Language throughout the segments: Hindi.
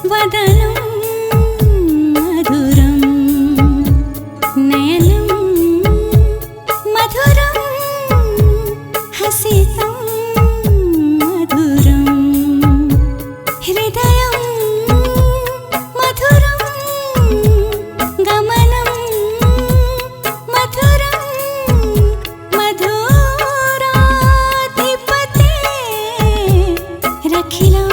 वदनं मधुरं नयनं मधुरं हसितं मधुरं हृदयं मधुरं गमनं मधुरं मधुराधिपते रखिलं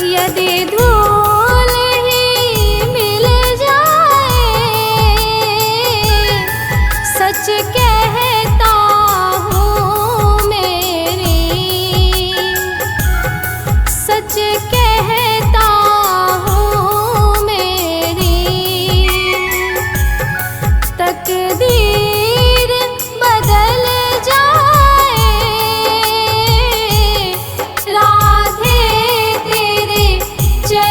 यदि धूल ही मिल जाए, सच कहता हूँ मेरी, सच कहता हूँ मेरी, तकदीर बदल जाए, राधे तेरे चरण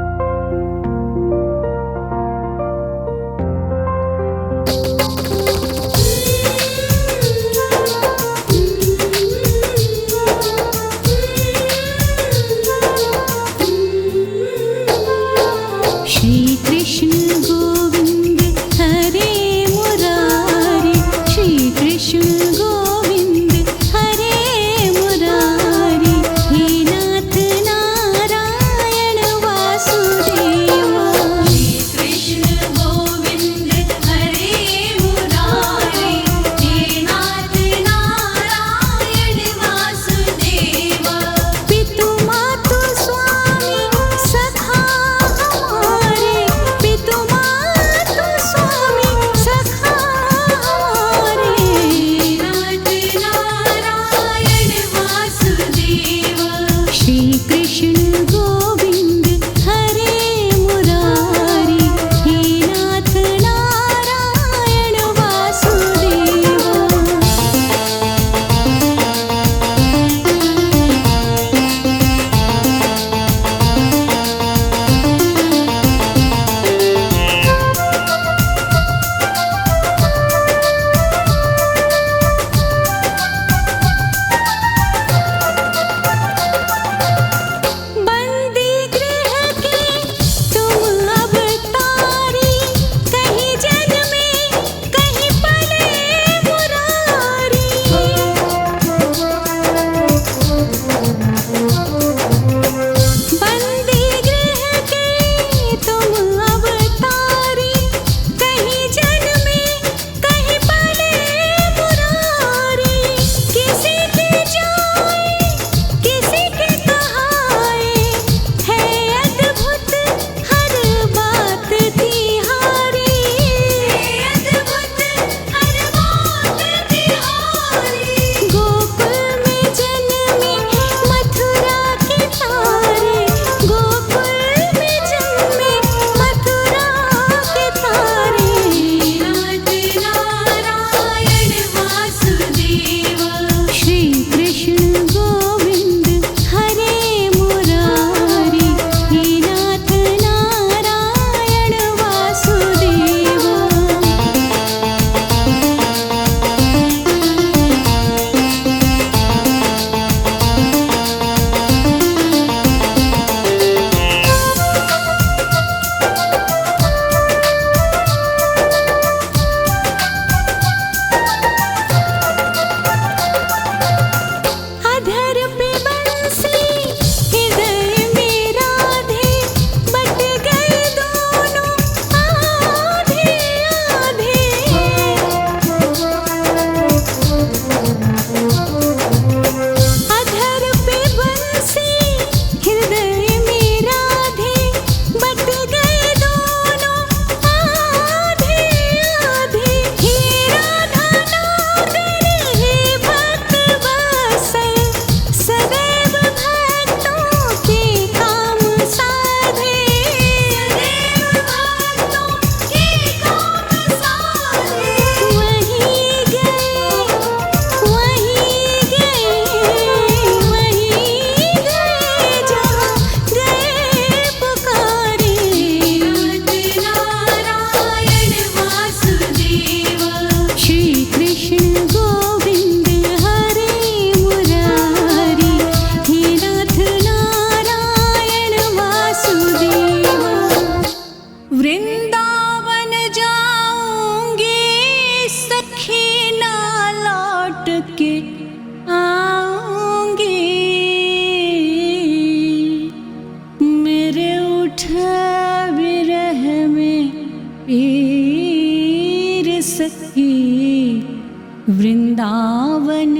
वृंदावन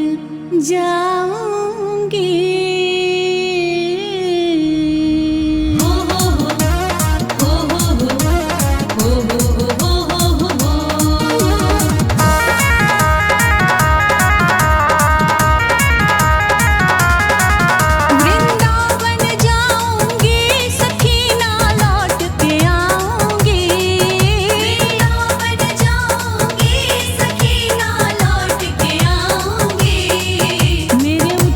जाऊंगी। वृंदावन जाऊंगी सखी ना लौट के आऊंगी। वृंदावन जाऊंगी सखी ना लौट के आऊंगी। मेरे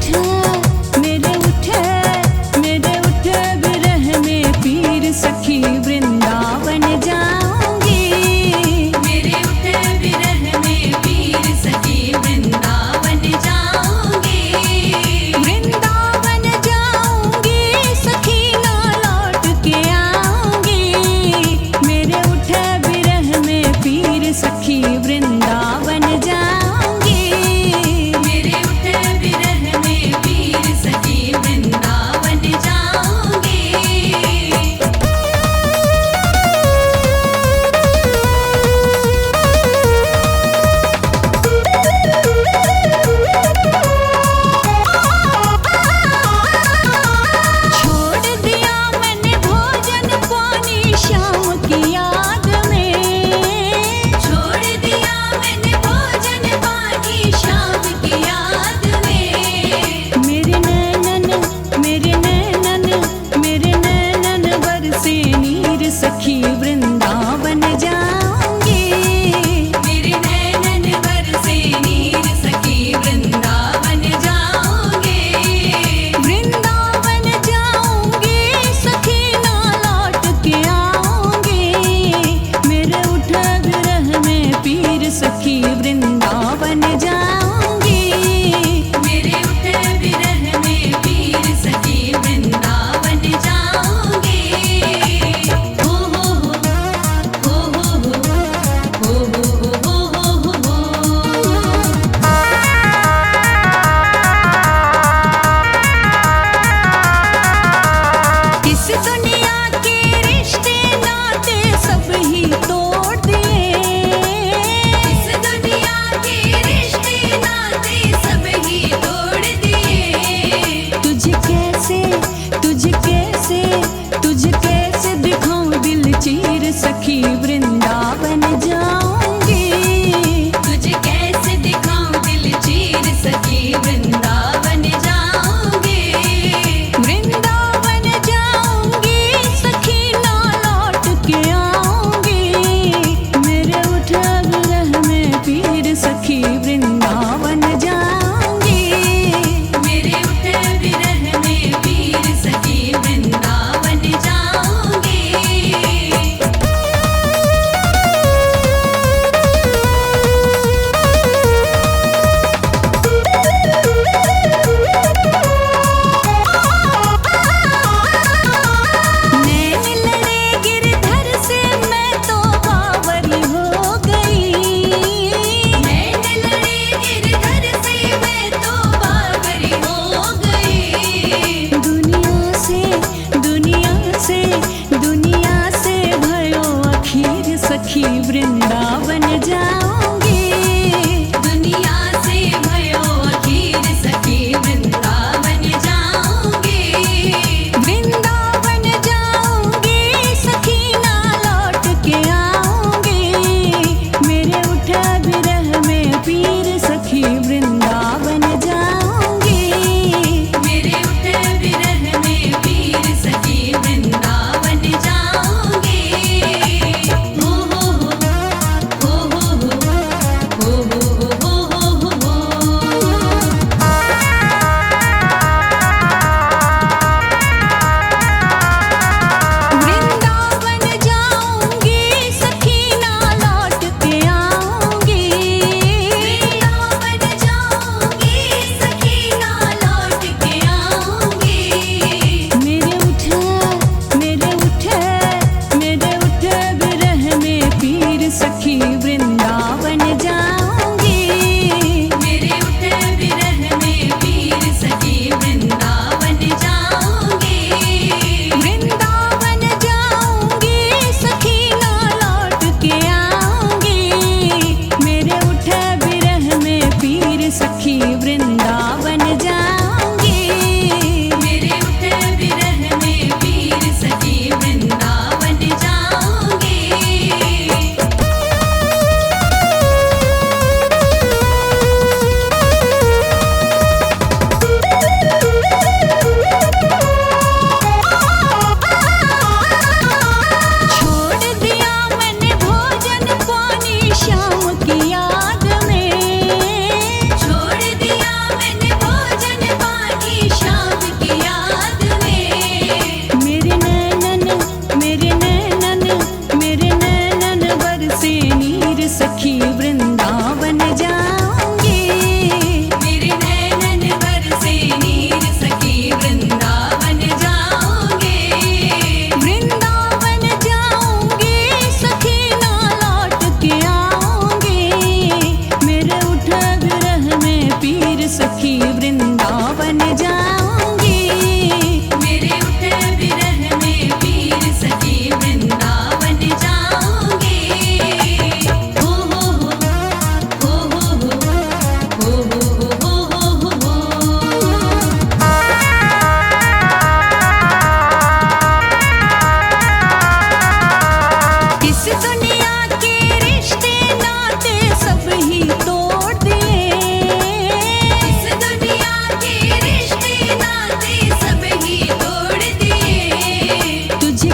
पीर सखी वृंदावन जाऊंगी। मेरे उठे विरह में पीर सखी वृंदावन जाऊंगी। हो हो हो हो हो हो हो इस दुनिया के रिश्ते नाते सब ही तोड़ दिए। इस दुनिया के रिश्ते नाते सब ही तोड़ दिए। तुझे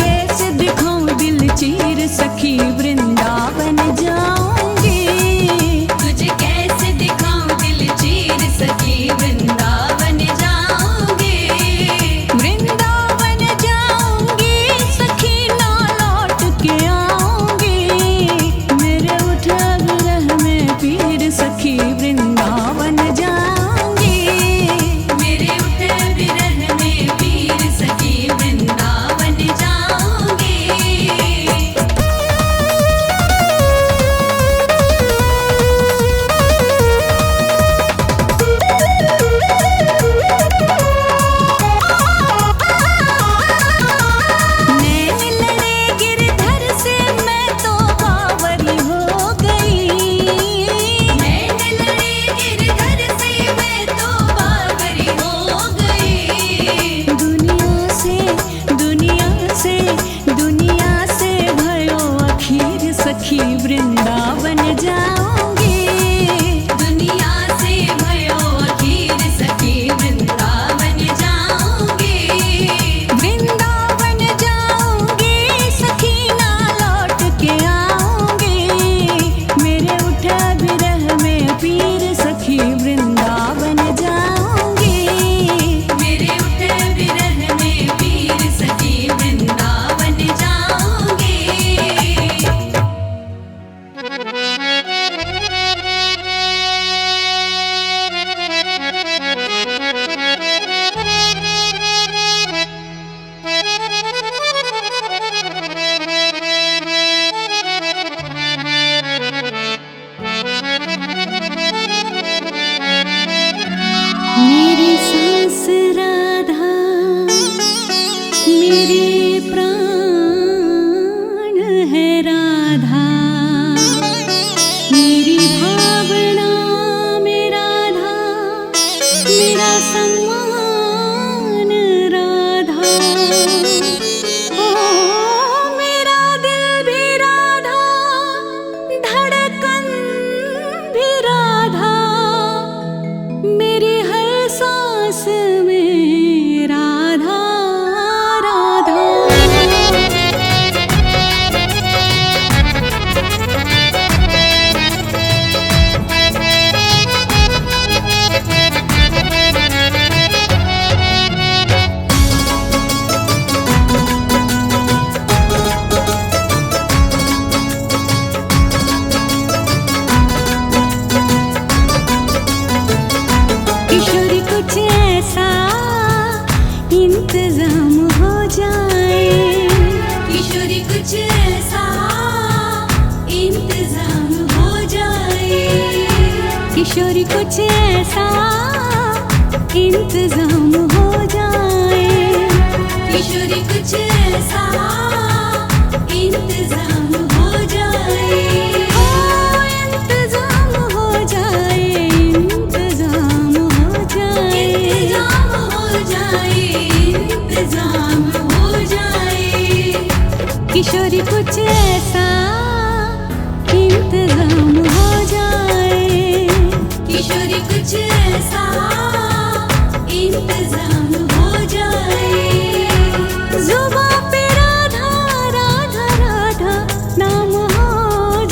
कैसे दिखाऊं दिल चीर सखी वृंदावन जाऊंगी। तुझे कैसे दिखाऊं दिल चीर सखी वृंदावन जाऊंगी। वृंदावन जाऊंगी सखी ना लौट के आऊंगी। मेरे उठे विरह में पीर सखी वृंदावन जाऊंगी। मेरे उठे विरह में पीर सखी वृंदावन जाऊंगी। नैन लड़े गिरधर से मैं तो बावरी हो गई। नैन लड़े गिरधर से मैं तो बावरी हो गई। दुनिया से भयो अखीर सखी वृंदावन जाऊंगी। दुनिया से भयो अखीर सखी वृंदावन जाऊंगी। वृंदावन जाऊंगी सखी ना लौट के आऊंगी। मेरे उठे विरह में पीर सखी वृंदावन जाऊंगी। मेरे उठे विरह में पीर सखी वृंदावन जाऊंगी। मेरी सांस राधा मेरे प्राण है राधा। मेरी भावना में राधा मेरा सम्मान राधा। ओ मेरा दिल भी राधा धड़कन भी राधा। मेरी हर सांस में राधा राधा। किशोरी कुछ ऐसा इंतजाम हो जाए। किशोरी कुछ ऐसा इंतजाम हो जाए। किशोरी कुछ ऐसा इंतजाम हो जाए। किशोरी कुछ ऐसा इंतजाम हो जाए। ओ इंतजाम हो जाए। इंतजाम हो जाए। इंतजाम हो जाए। इंतजाम हो जाए। किशोरी कुछ ऐसा इंतजाम हो जाए। किशोरी कुछ ऐसा इंतजाम हो जाए। जुबां पे राधा राधा राधा नाम हो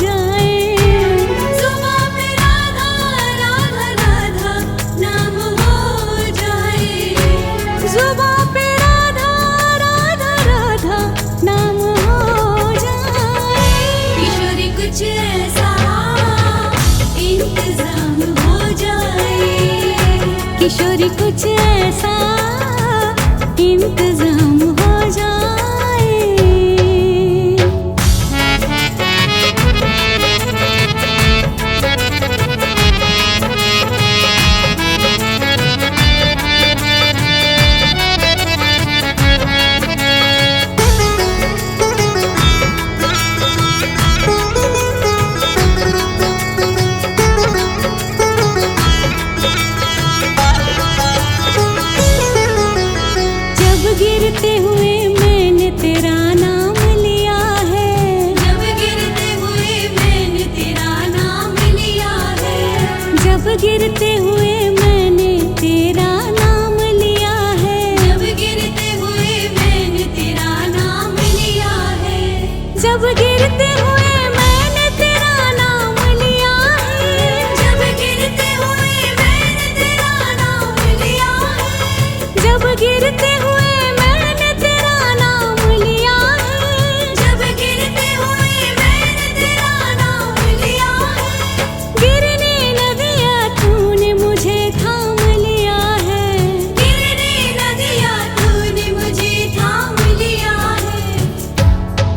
जाए। जुबां पे राधा राधा राधा नाम हो जाए। जुबां पे राधा राधा राधा नाम हो जाए। किशोरी कुछ ऐसा इंतजाम हो जाए। गिरते हुए मैंने तेरा नाम लिया है, जब गिरते हुए मैंने तेरा नाम लिया है, जब गिरते हुए मैंने तेरा नाम लिया है, जब गिरते हुए मैंने तेरा नाम लिया है, जब गिरते हुए मैंने तेरा नाम लिया है, जब गिरते हुए मैंने तेरा नाम लिया है, गिरने न दिया तूने मुझे थाम लिया है, गिरने न दिया तूने मुझे थाम लिया है।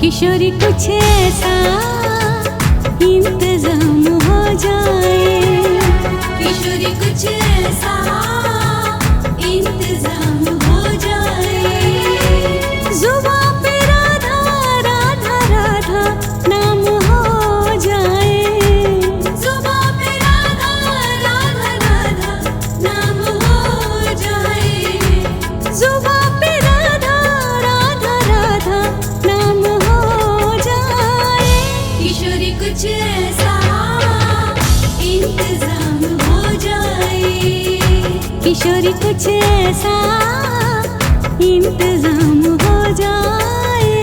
किशोरी कुछ ऐसा इंतजाम हो जाए, किशोरी कुछ ऐसा इंतजाम हो जाए, जुबां पे राधा राधा राधा नाम हो जाए, जुबां पे राधा राधा राधा नाम हो जाए, जुबां पे राधा राधा राधा नाम हो जाए। किशोरी कुछ ऐसा इंतजाम हो जाए, किशोरी कुछ ऐसा इंतजाम हो जाए।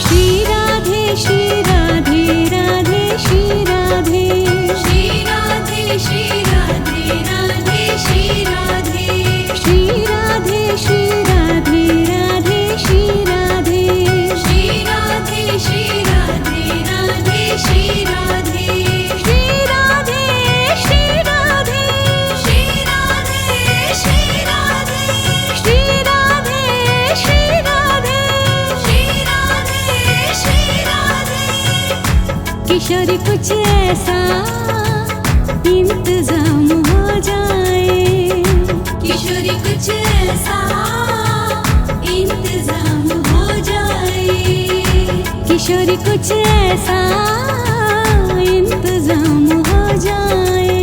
श्री राधे श्री राधे राधे श्री राधे, श्री राधे श्री राधे राधे श्री राधे, श्री राधे श्री राधे राधे श्री राधे, श्री राधे श्री राधे राधे श्री राधे, श्री राधे श्री राधे, श्री राधे श्री राधे, श्री राधे श्री राधे, श्री राधे श्री राधे। किशोरी कुछ ऐसा इंतजाम हो जाए, किशोरी कुछ ऐसा इंतजाम हो जाए, किशोरी कुछ ऐसा इंतजाम हो जाए।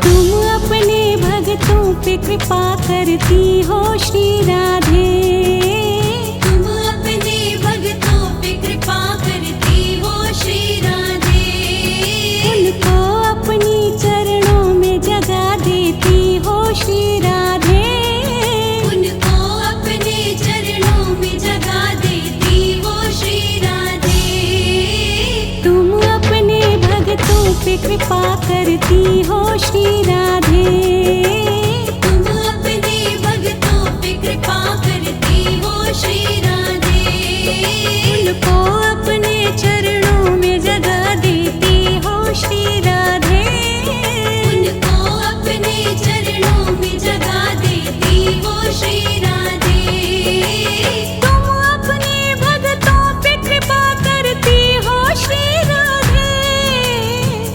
तुम अपने भक्तों पे कृपा करती हो श्री राधे, तुम अपने भक्तों पे कृपा करती हो श्री राधे, उनको अपनी चरणों में जगा देती हो श्री राधे, उनको अपने चरणों में जगा देती हो श्री राधे। तुम अपने भक्तों पे कृपा करती हो श्री राधे, तुम अपने भक्तों पे कृपा करती हो श्री राधे, उनको अपने चरणों में जगा देती हो श्री राधे, उनको अपने चरणों में जगा देती हो श्री राधे। तुम अपने भक्तों पे कृपा करती हो श्री राधे,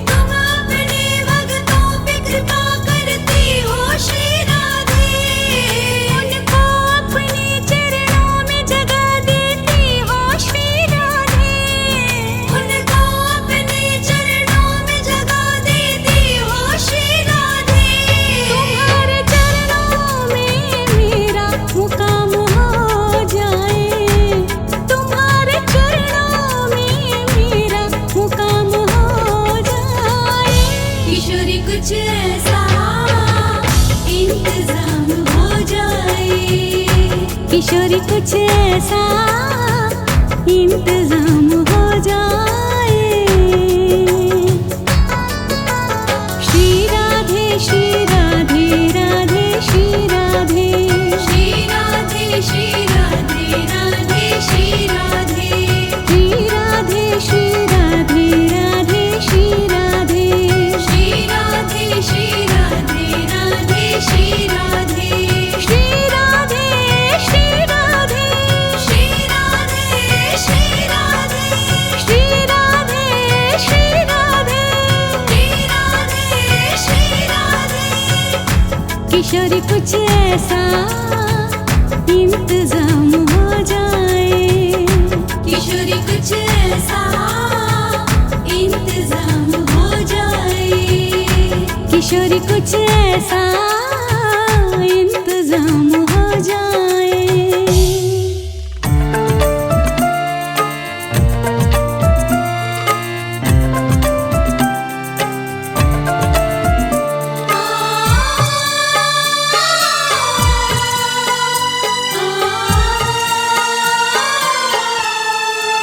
तुम अपने भक्तों पे कृपा करती हो श्री राधे, उनको अपने चरणों में जगा देती हो श्री राधे, उनको अपने चरणों में जगा देती हो श्री राधे। तुम्हारे चरणों में मेरा मुकाम हो जाए, तुम्हारे चरणों में मेरा मुकाम हो जाए। किशोरी कुछ ऐसा इंतजाम हो जाए, किशोरी कुछ ऐसा इंतजाम हो जाए। श्री राधे श्री राधे राधे श्री राधे, श्री राधे श्री राधे राधे श्री राधे, श्री राधे श्री राधे राधे श्री राधे, श्री राधे श्री राधे राधे श्री राधे, श्री राधे श्री राधे, श्री राधे श्री राधे। किशोरी कुछ ऐसा इंतजाम हो जाए, किशोरी कुछ ऐसा इंतजाम हो जाए, किशोरी कुछ ऐसा इंतजाम हो जाए।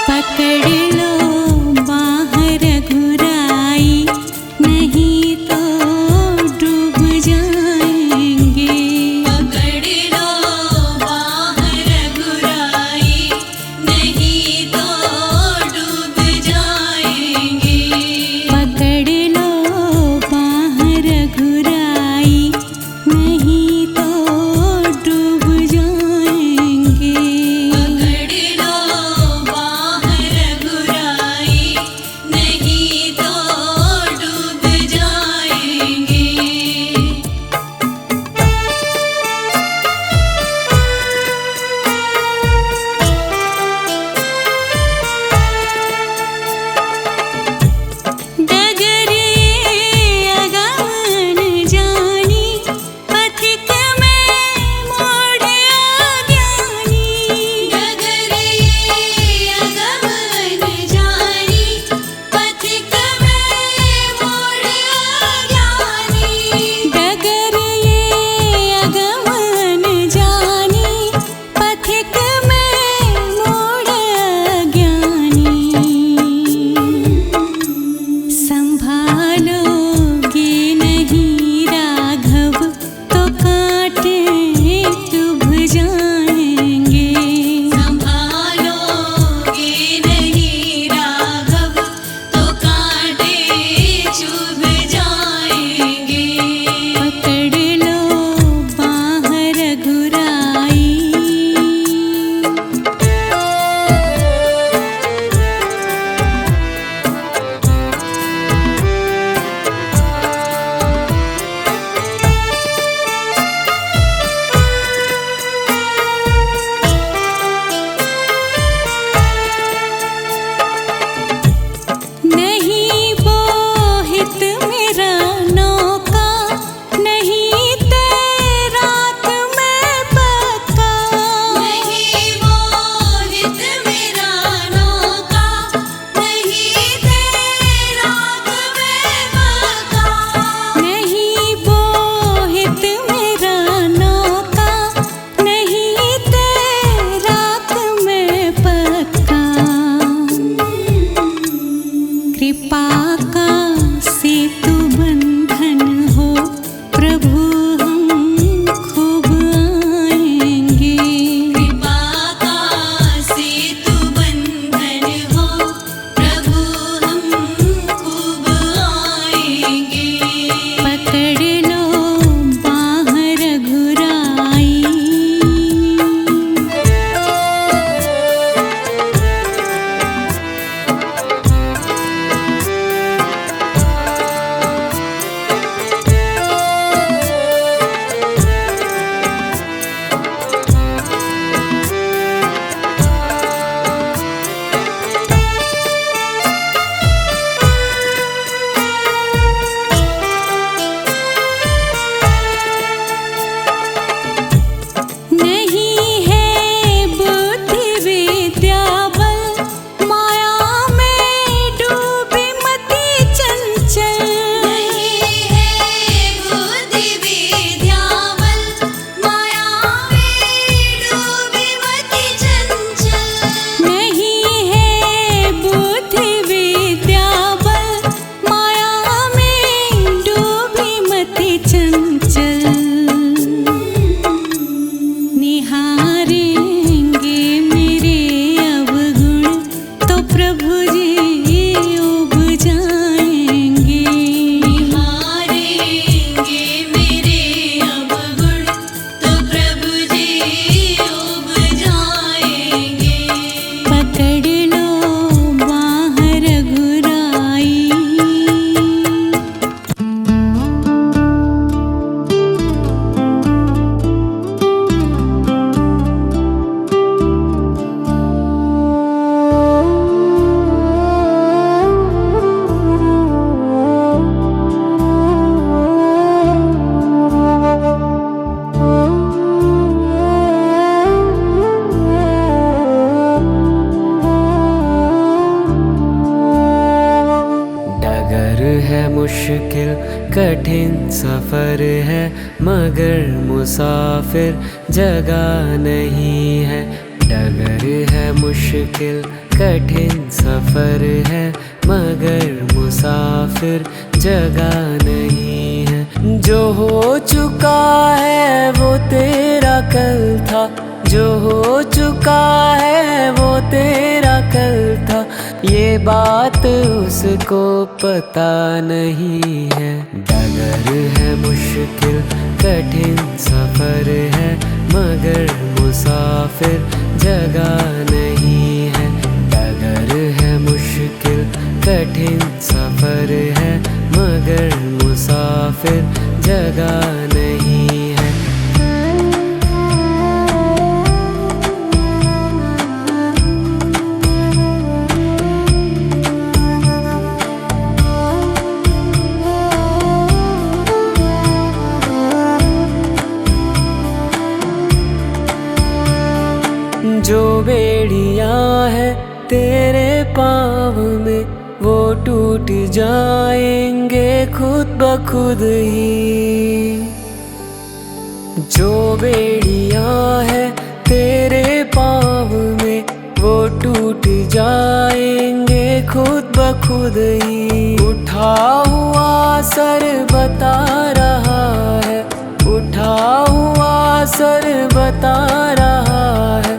पकड़ लो बाहर घुराई, नहीं तो डूब जाएंगे। पकड़ कठिन सफर है मगर मुसाफिर जगह नहीं है। डगर है मुश्किल कठिन सफर है मगर मुसाफिर जगह नहीं है। जो हो चुका है वो तेरा कल था, जो हो चुका है वो तेरा कल था, ये बात उसको पता नहीं है। डगर है मुश्किल कठिन सफर है मगर मुसाफिर जगह नहीं है। डगर है मुश्किल कठिन सफर है मगर मुसाफिर जगह नहीं है। जो बेड़ियां है तेरे पाँव में वो टूट जाएंगे खुद ब खुद ही। जो बेड़ियां है तेरे पाँव में वो टूट जाएंगे खुद ब खुद ही। उठा हुआ सर बता रहा है, उठा हुआ सर बता रहा है,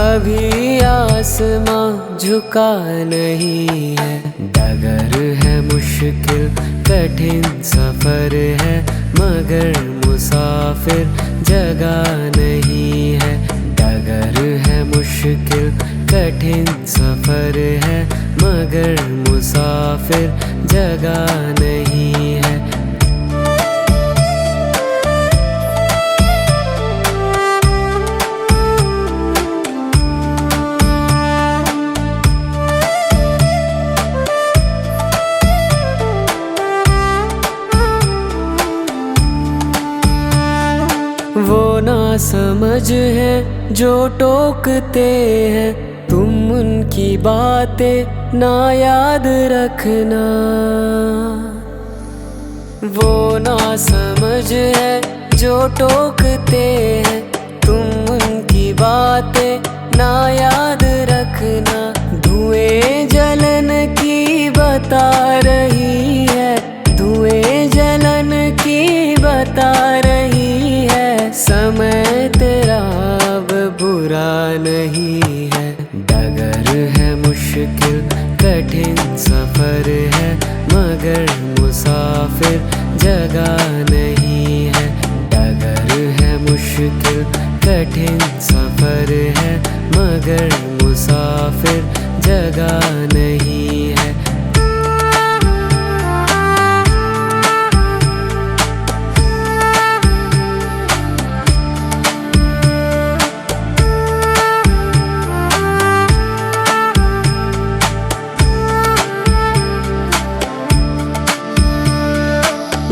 अभी आसमां झुका नहीं है। डगर है मुश्किल कठिन सफर है मगर मुसाफिर जगह नहीं है। डगर है मुश्किल कठिन सफर है मगर मुसाफिर जगह नहीं है। वो ना समझ है जो टोकते हैं, तुम उनकी बातें ना याद रखना। वो ना समझ है जो टोकते हैं, तुम उनकी बातें ना याद रखना। धुएं जलन की बता रही है, धुएं जलन की बता रही है, समय तेरा अब बुरा नहीं है। डगर है मुश्किल कठिन सफर है मगर मुसाफिर जगह नहीं है। डगर है मुश्किल कठिन सफर है मगर मुसाफिर जगह नहीं है।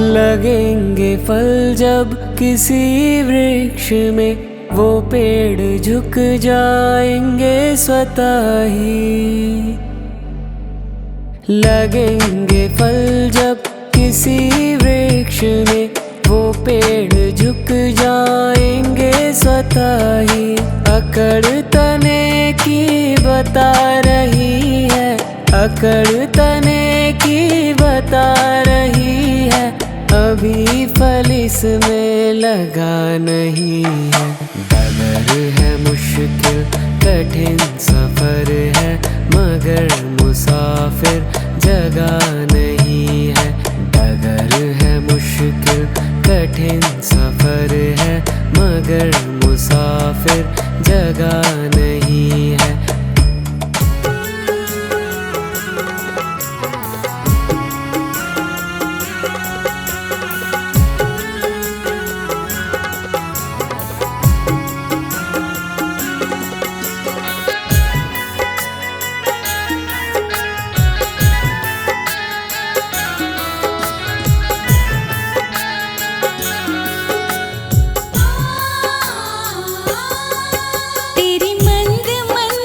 लगेंगे फल जब किसी वृक्ष में, वो पेड़ झुक जाएंगे स्वतः ही। लगेंगे फल जब किसी वृक्ष में, वो पेड़ झुक जाएंगे स्वतः ही। अकड़ तने की बता रही है, अकड़ तने की बता रही है, अभी फल इसमें लगा नहीं है। डगर है मुश्किल कठिन सफर है मगर मुसाफिर जगह नहीं है। डगर है मुश्किल कठिन सफर है मगर मुसाफिर जगह नहीं है। तेरी मंद मंद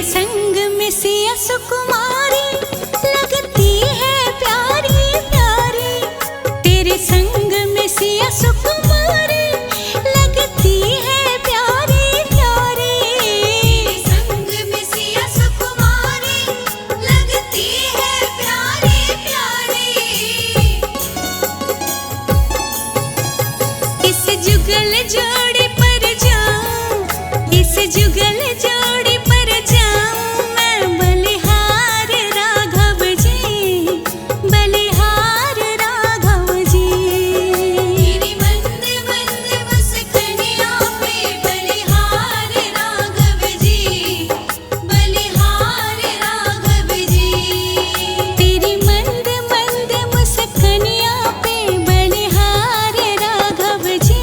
संग में सिया सुकुमारी लगती है प्यारी प्यारी। तेरे संग में सिया सुकुमारी लगती है प्यारी प्यारी। संग में सिया सुकुमारी लगती है प्यारी प्यारी। इस जुगल जोड़ी पर जाऊं, इस जुगल जोड़ी पर जाऊं मैं बलिहार राघव जी, बलिहार राघव जी। तेरी मंद मंद मुस्कानिया पे बलिहार राघव जी, बलिहार राघव जी। तेरी मंद मंद मुस्कानिया पे बलिहार राघव जी,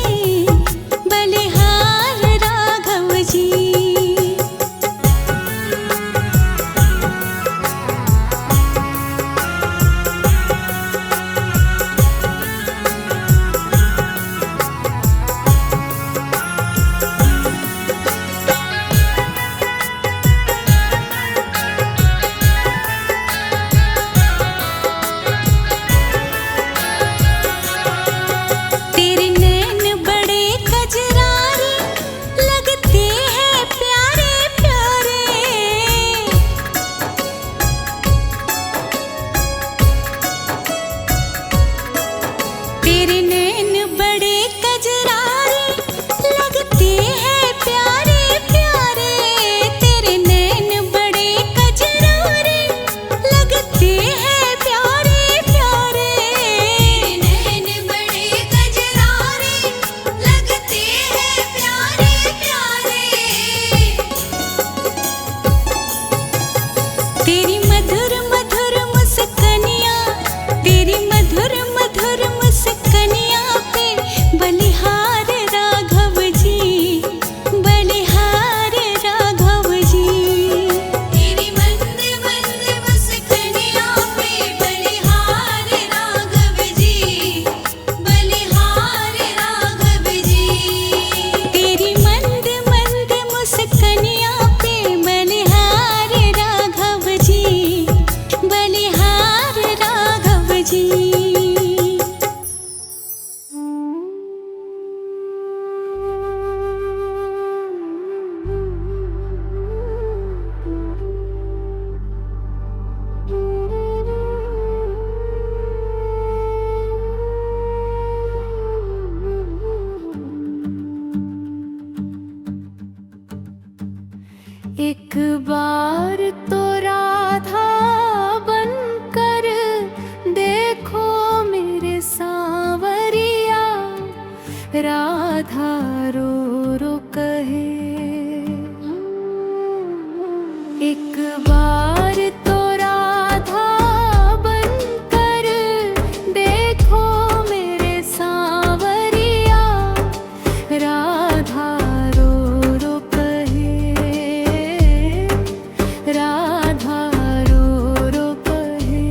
बलिहार राघव जी। तेरे नैन बड़े कजरारे लगते हैं प्यारे प्यारे। तेरे नैन बड़े कजरारे लगते हैं प्यारे प्यारे। तेरे नैन बड़े कजरारे लगते हैं प्यारे प्यारे। नैन बड़े कजरारे लगते हैं प्यारे प्यारे। तेरी मधुर मधुर मुस्कानिया, तेरी मधुर मधुर मुस्कानिया पे बलिहार राघव जी, बलिहार राघव जी। तेरी मंद मंद मुस्कानिया पे बलिहार राघव जी, बलिहार राघव जी। तेरी मंद मंद मुस्कानिया पे बलिहार राघव जी, बलिहार राघव जी। एक बार तो राधा बनकर देखो मेरे सांवरिया, राधा रो रो कहे। एक बार तो राधा बनकर देखो मेरे सांवरिया, राधा रो रो कहे, राधा रो रो कहे।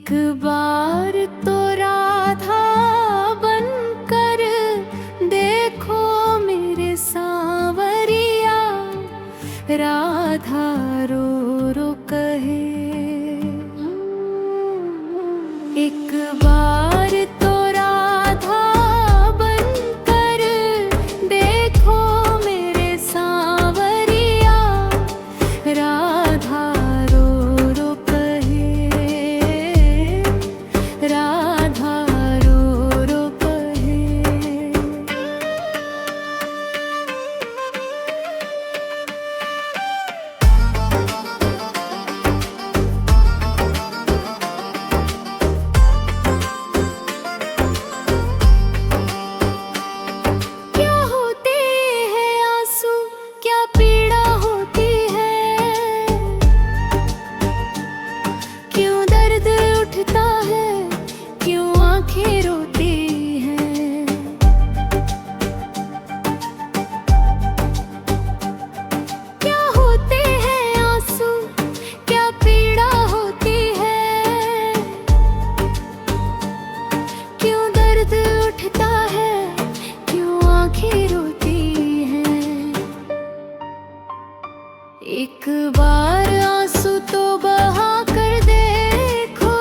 एक बार तो राधा बनकर देखो मेरे सांवरिया, राधा रो रो कहे। एक बार तो राधा बनकर देखो मेरे सांवरिया, राधा रो रो कहे, राधा रो रो कहे। क्या होते हैं आंसू, क्या पीड़ा होती है, क्यों दर्द उठता है, क्यों आंखें रोती हैं। क्या होते हैं आंसू, क्या पीड़ा होती है, क्यों दर्द उठता है, क्यों आंखें रोती हैं। एक बार आंसू तो बहा कर देखो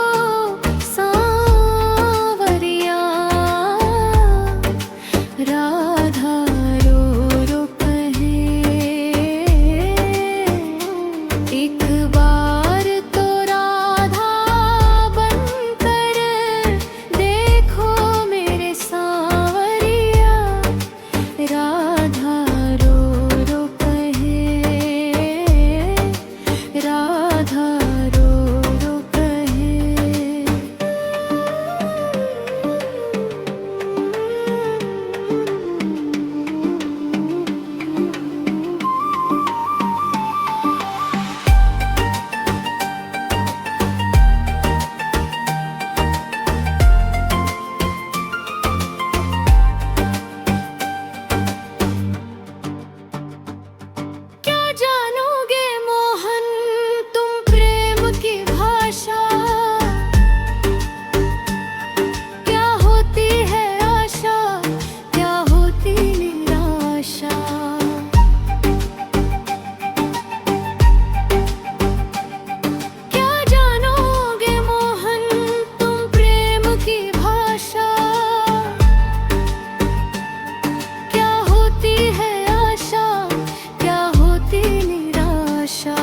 सांवरिया, राधा रो रो कहे। एक बार तो राधा बनकर देखो मेरे सांवरिया, राधा रो रो कहे, राधा रो रो कहे। क्या जानोगे मोहन तुम प्रेम की भाषा, क्या होती है आशा, क्या होती निराशा। क्या जानोगे मोहन तुम प्रेम की भाषा, क्या होती है आशा, क्या होती निराशा।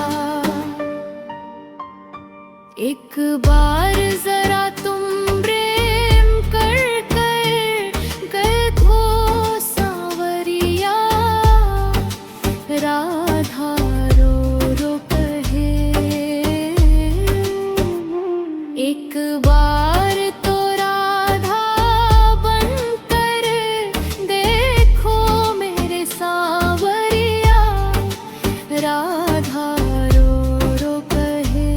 एक बार जरा तुम प्रेम कर गए खो सांवरिया, राधा रो रो कहे। एक बार तो राधा बनकर देखो मेरे सांवरिया, राधा रो रो कहे,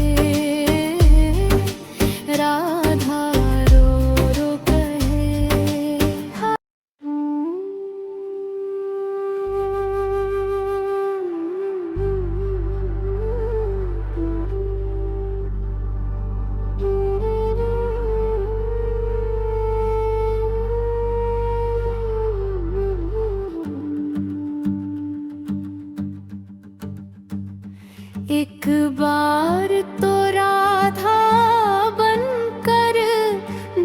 राधा रो रो कहे। एक बार तो राधा बनकर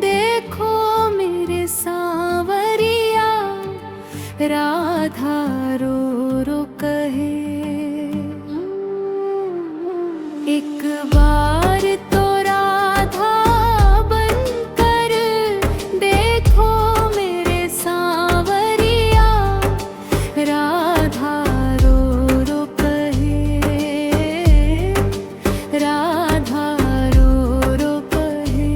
देखो मेरे सांवरिया, राधा रो रो कहे। एक बार तो राधा बनकर देखो मेरे सांवरिया, राधा रो रो कहे, राधा रो रो कहे।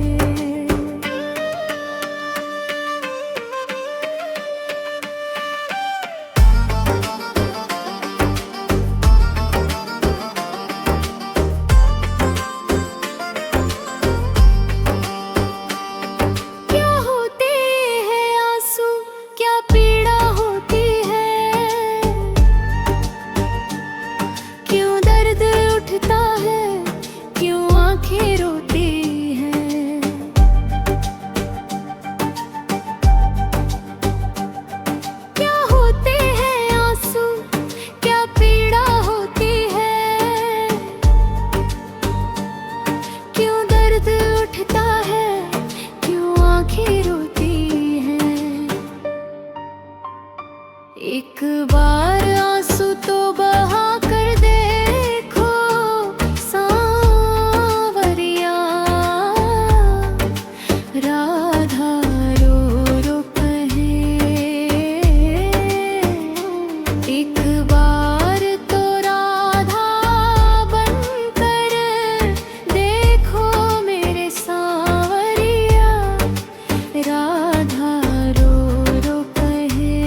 एक बार आंसू तो बहा कर देखो सांवरिया, राधा रो रो कहे। एक बार तो राधा बनकर देखो मेरे सांवरिया, राधा रो रो कहे,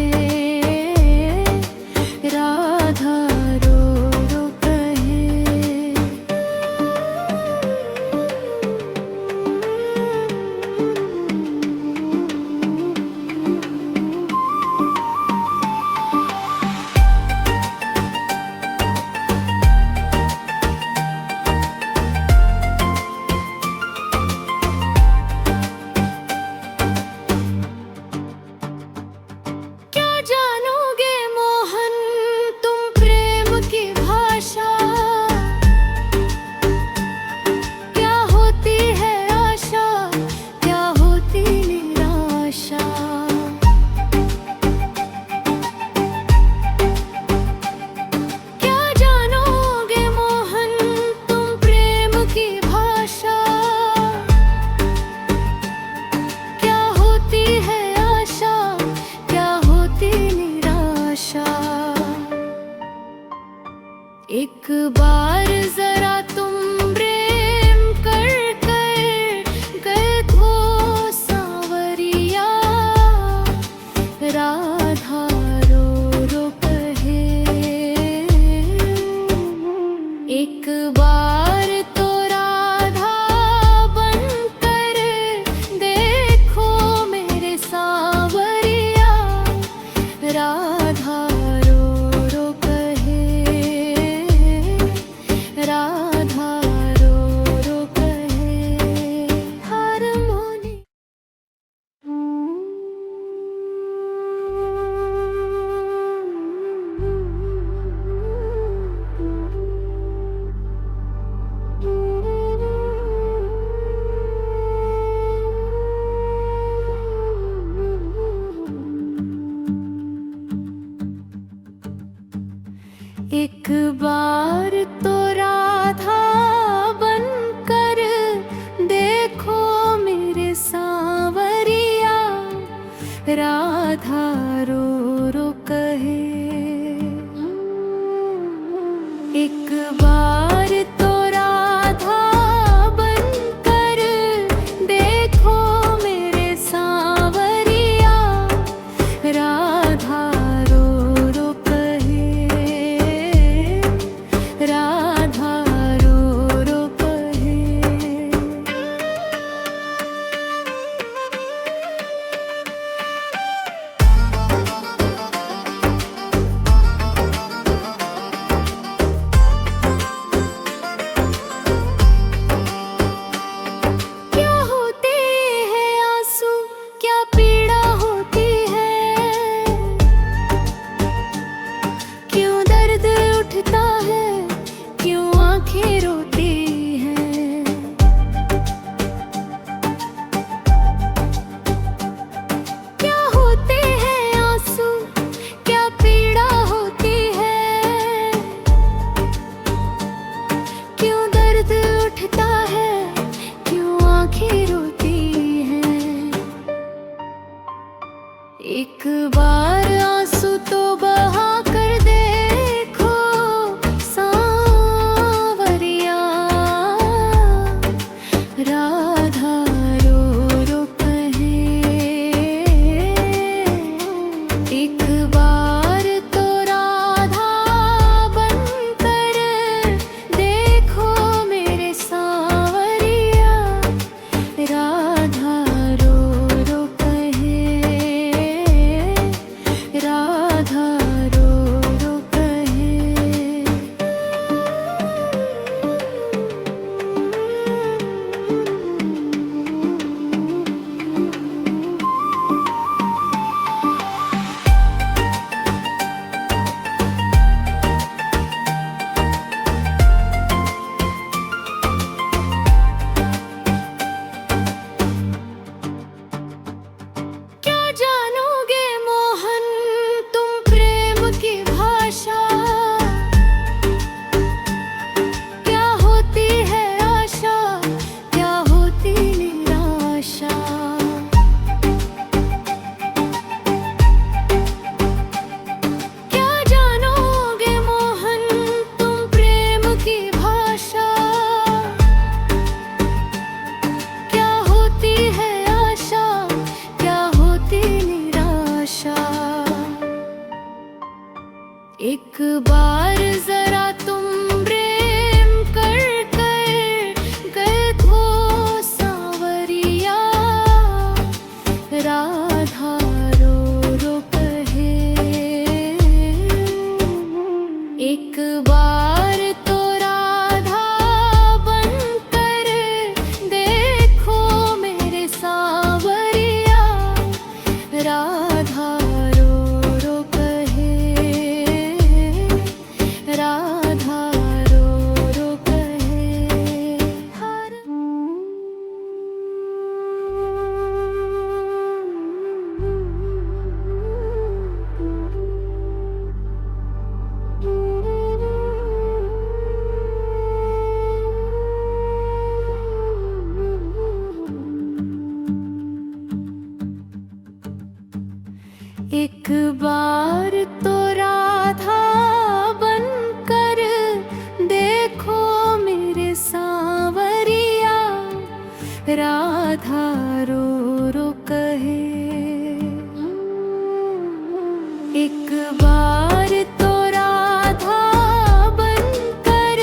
राधा रो रो कहे। क्या जानोगे मोहन तुम प्रेम की भाषा, क्या होती है आशा, क्या होती निराशा। क्या जानोगे मोहन तुम प्रेम की भाषा, क्या होती है आशा, क्या होती निराशा। एक बार जरा तुम प्रेम कर कर गए खो सांवरिया, राधा रो रो कहे। एक बार तो राधा बनकर देखो मेरे सांवरिया, राधा रो रो कहे, राधा रो रो कहे। हारमोनी एक बार तो राधा बनकर देखो मेरे सांवरिया, राधा रो रो कहे। एक बार तो राधा बनकर देखो मेरे सांवरिया, राधा रो रो कहे, राधा रो रो कहे। क्या होते हैं आंसू, क्या पीड़ा होती है, क्यों दर्द उठता है, क्यों आंखें रोती हैं। क्या होते हैं आंसू, क्या पीड़ा होती है, क्यों दर्द उठता है, क्यों आंखें रोती हैं। एक बार आंसू तो बहा कर देखो सांवरिया, राधा रो रो कहे। एक बार तो राधा बनकर देखो मेरे सांवरिया, राधा रो रो कहे, राधा रो रो कहे। एक बार जरा तुम प्रेम कर कर गए खो सांवरिया, राधा रो रो कहे। एक बार तो राधा बनकर देखो मेरे सांवरिया, राधा रो रो कहे, राधा रो रो कहे। एक बार तो राधा बनकर देखो मेरे सांवरिया, राधा रो रो कहे। एक बार तो राधा बनकर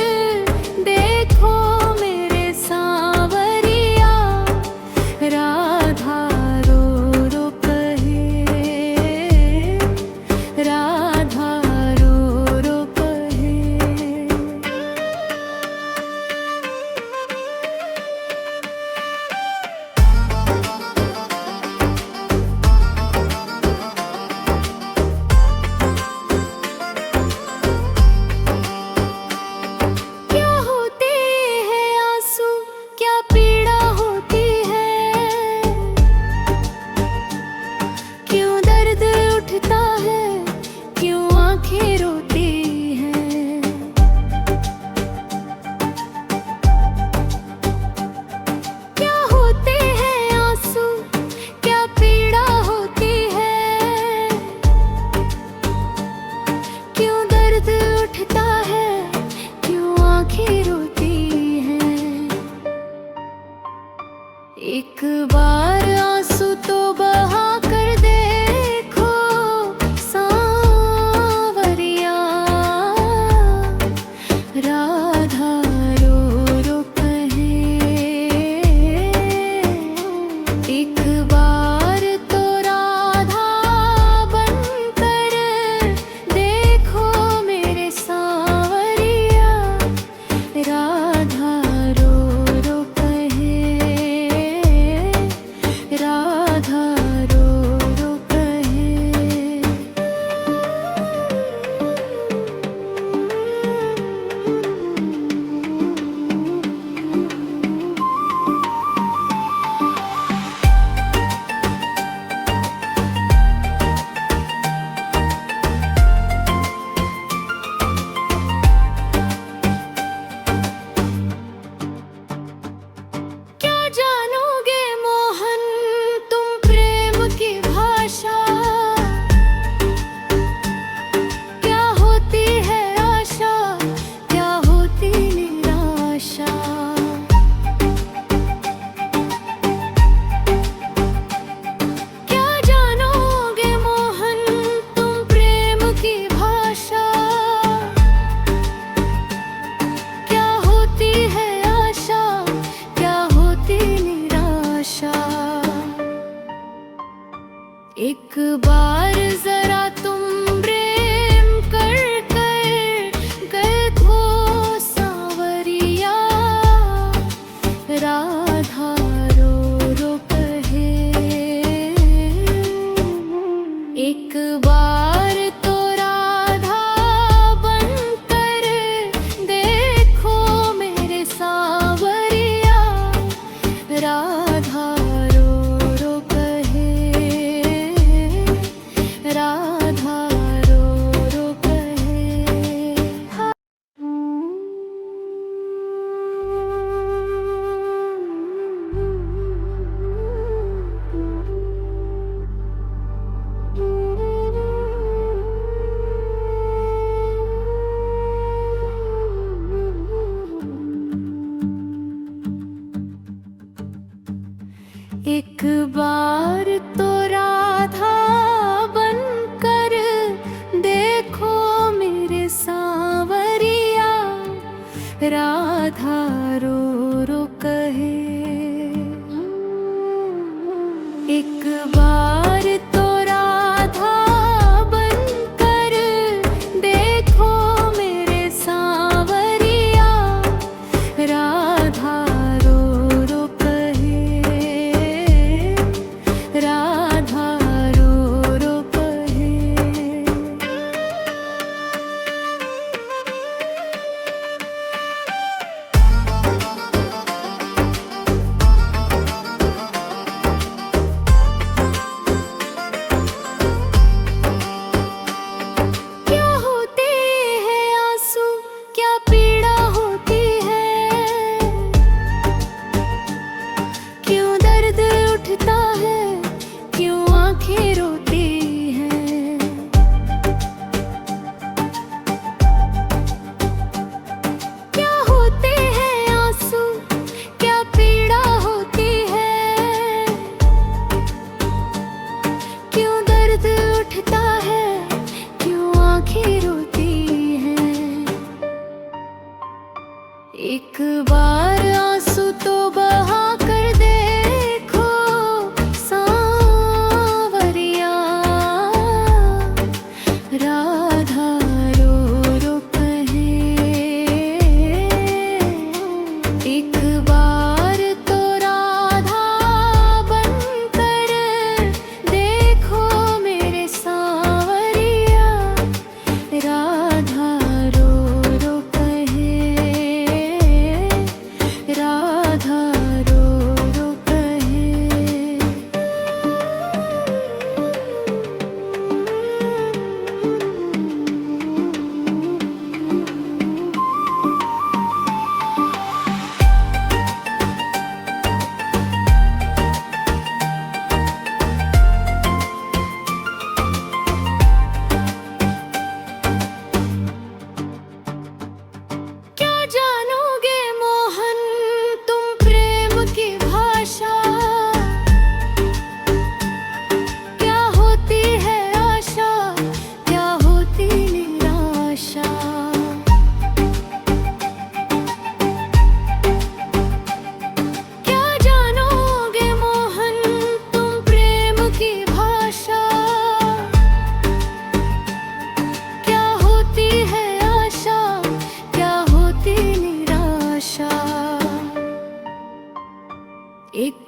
देखो मेरे सांवरिया, राधा रो रो कहे, राधा रो रो कहे। क्या होते हैं आंसू, क्या पीड़ा होती है, क्यों दर्द उठता है, क्यों आंखें रोती हैं। क्या होते हैं आंसू, क्या पीड़ा होती है, क्यों दर्द उठता है, क्यों आंखें रोती हैं। एक बार आंसू तो बहा कर देखो सांवरिया, राधा रो रो कहे। एक बार तो राधा बनकर देखो मेरे सांवरिया, राधा रो रो कहे, राधा रो रो कहे। क्या जानोगे मोहन तुम प्रेम की भाषा, क्या होती है आशा, क्या होती निराशा। क्या जानोगे मोहन तुम प्रेम की भाषा, क्या होती है आशा, क्या होती निराशा। एक बार जरा तुम प्रेम कर कर गए खो सांवरिया, राधा रो रो कहे। एक बार तो राधा बनकर देखो मेरे सांवरिया, राधा रो रो कहे, राधा रो रो कहे। एक बार तो राधा बनकर देखो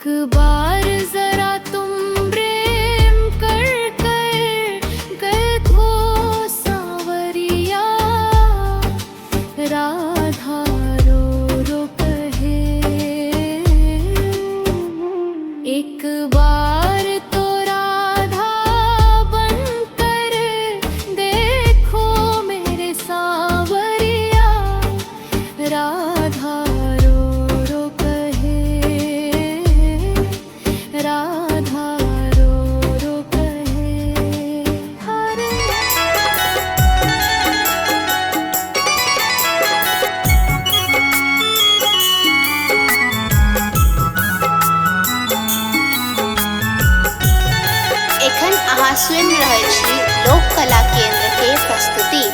बार जरा तुम प्रेम कर कर गए खो सांवरिया, राधा रो रो कहे। एक बार तो राधा बनकर देखो मेरे सांवरिया, राधा रो रो कहे, राधा रो रो कहे। हरे एखन अहाँ सुनि रहल छी लोक कला केंद्र के प्रस्तुति।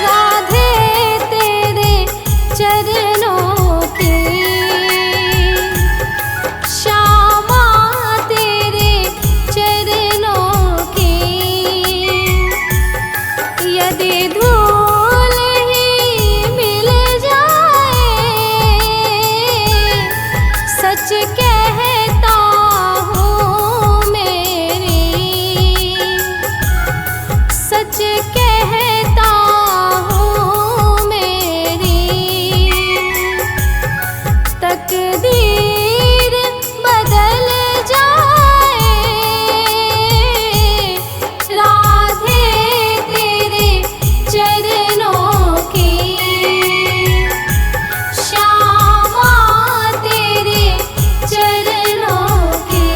राधे तेरे चरणों की, श्यामा तेरे चरणों की, यदि धूल ही मिल जाए, सच कहता हूँ मेरी, सच कहता हूँ मेरी, तकदीर बदल जाए, राधे तेरे चरणों की, श्यामा तेरे चरणों की।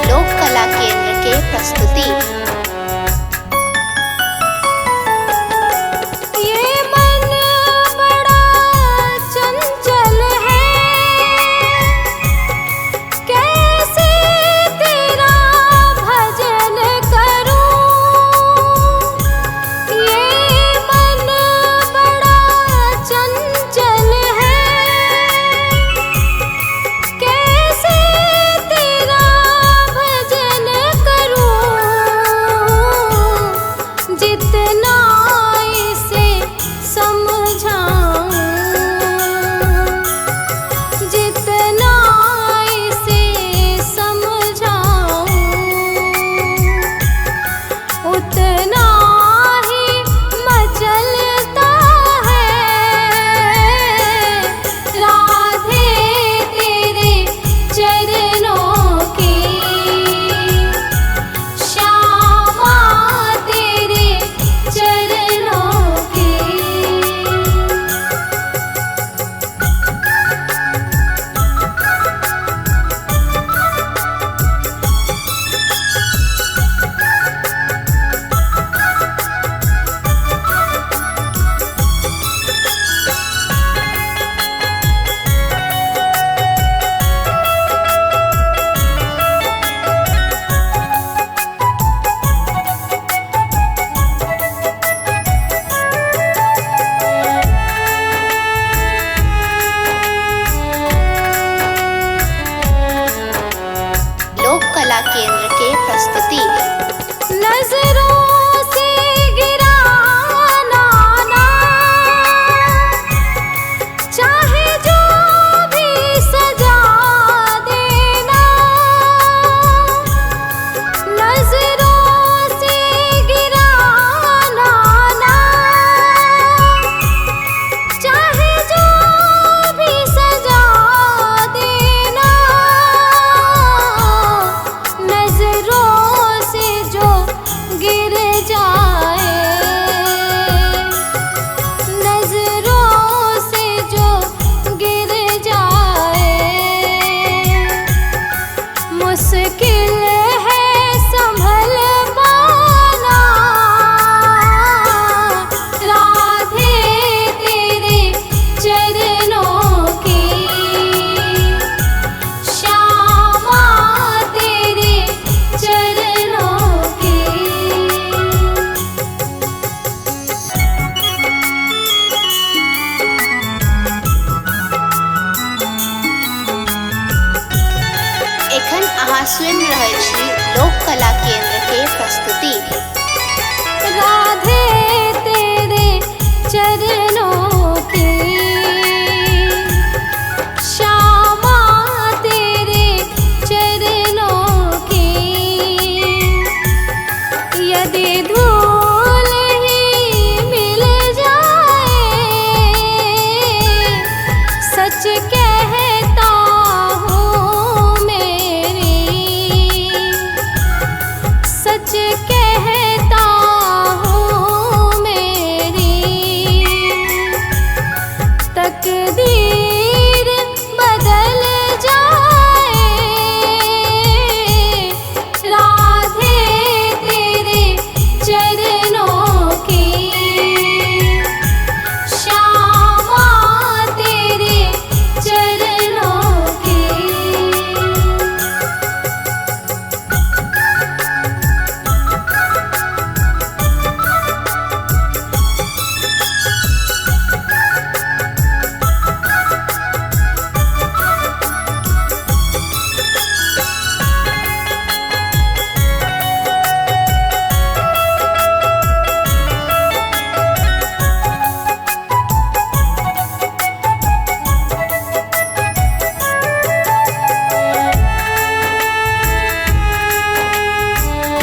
लोक कला केंद्र के प्रस्तुति। ये मन बड़ा चंचल है, कैसे तेरा भजन करूं। ये मन बड़ा चंचल है, कैसे तेरा भजन करूं। जितना इसे समझाऊं, जितना इसे समझाऊं, उतना ही मचलता है, राधे तेरे चरणों की, श्यामा तेरे चरणों की। लोक कला केंद्र के प्रस्तुति। नजरों से गिराना ना, चाहे जो भी सजा देना। नजरों से गिराना ना, चाहे जो भी सजा देना। नजरों से जो गिराना सुनि रहल छी लोक कला केंद्र के प्रस्तुति। राधे तेरे चरणों की, श्यामा तेरे चरणों की, यदि धूल ही मिल जाए, सच कहता हूँ मेरी, सच कहता हूँ मेरी, तकदीर बदल जाए, राधे तेरे चरणों की, श्यामा तेरे चरणों की।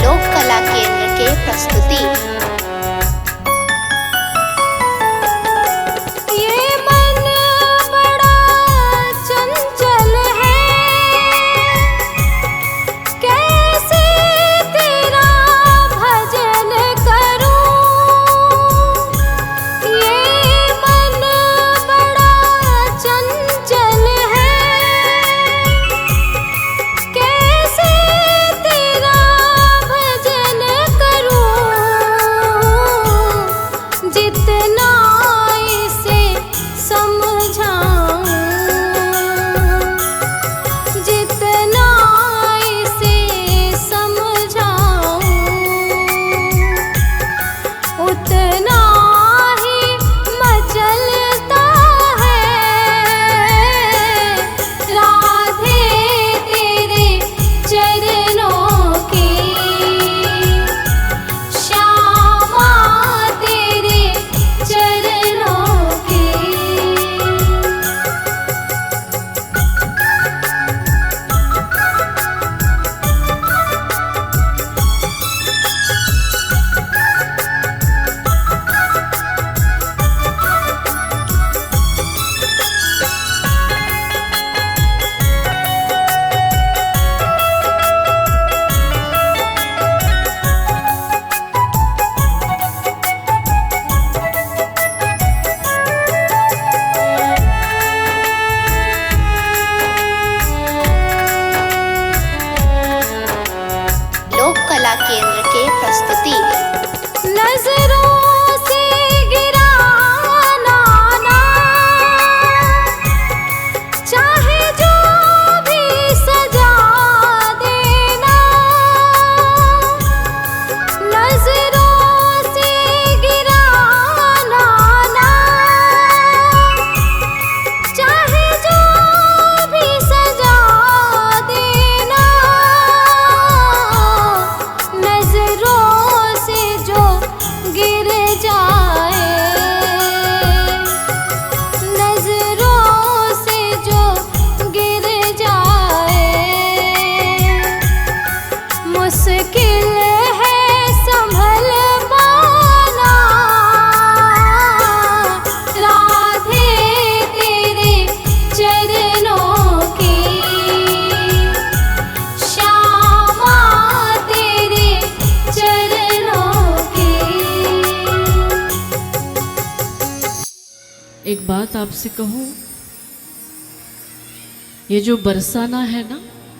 लोक कला केंद्र के प्रस्तुति। ये मन बड़ा चंचल है, कैसे तेरा भजन करूं। ये मन बड़ा चंचल है, कैसे तेरा भजन करूं। जितना इसे समझाऊं, जितना इसे समझाऊं, उतना ही मचलता है, राधे तेरे चरणों की, श्यामा तेरे चरणों की। लोक कला केंद्र के प्रस्तुति। नजरों से गिराना ना, चाहे जो भी सजा देना। नजरों से गिराना ना, चाहे जो भी सजा देना। नजरों से जो गिर जाए, नजरों से जो गिर जाए, मुश्किल है संभल पाना, राधे तेरे चरणों की, श्यामा तेरे चरणों की। एक बात आपसे कहूं, ये जो बरसाना है ना,